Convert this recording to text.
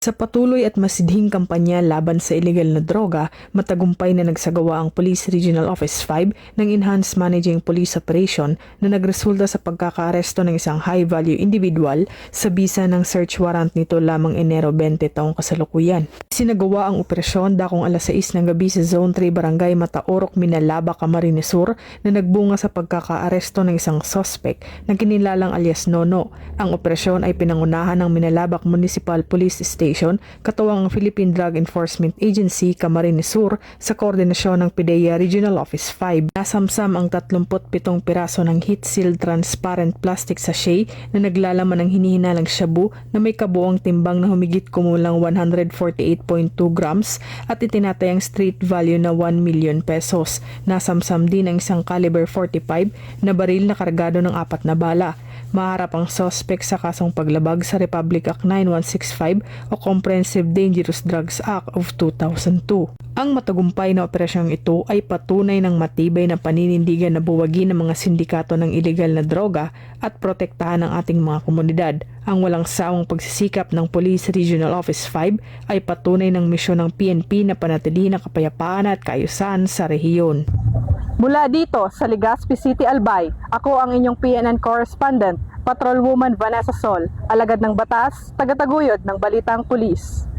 Sa patuloy at masidhing kampanya laban sa illegal na droga, matagumpay na nagsagawa ang Police Regional Office 5 ng Enhanced Managing Police Operation na nagresulta sa pagkakaaresto ng isang high-value individual sa bisa ng search warrant nito lamang Enero 20 taong kasalukuyan. Sinagawa ang operasyon dakong alas 6 ng gabi sa Zone 3 Barangay Mataorok, Minalaba, Camarines Sur na nagbunga sa pagkakaaresto ng isang suspect na kinilalang alias Nono. Ang operasyon ay pinangunahan ng Minalabak Municipal Police Station katuwang ang Philippine Drug Enforcement Agency, Camarines Sur sa koordinasyon ng PIDEA Regional Office 5. Nasamsam ang 37 piraso ng heat-sealed transparent plastic sachet na naglalaman ng hinihinalang shabu na may kabuong timbang na humigit kumulang 148.2 grams at itinatayang street value na 1 million pesos. Nasamsam din ang isang caliber 45 na baril na kargado ng 4 na bala. Maharap ang suspect sa kasong paglabag sa Republic Act 9165 o Comprehensive Dangerous Drugs Act of 2002. Ang matagumpay na operasyong ito ay patunay ng matibay na paninindigan na buwagin ng mga sindikato ng iligal na droga at protektahan ang ating mga komunidad. Ang walang sawang pagsisikap ng Police Regional Office 5 ay patunay ng misyon ng PNP na panatilihin ang kapayapaan at kaayusan sa rehiyon. Mula dito sa Legazpi City, Albay, ako ang inyong PNN correspondent, Patrolwoman Vanessa Sol, alagad ng batas, tagataguyod ng Balitang Pulis.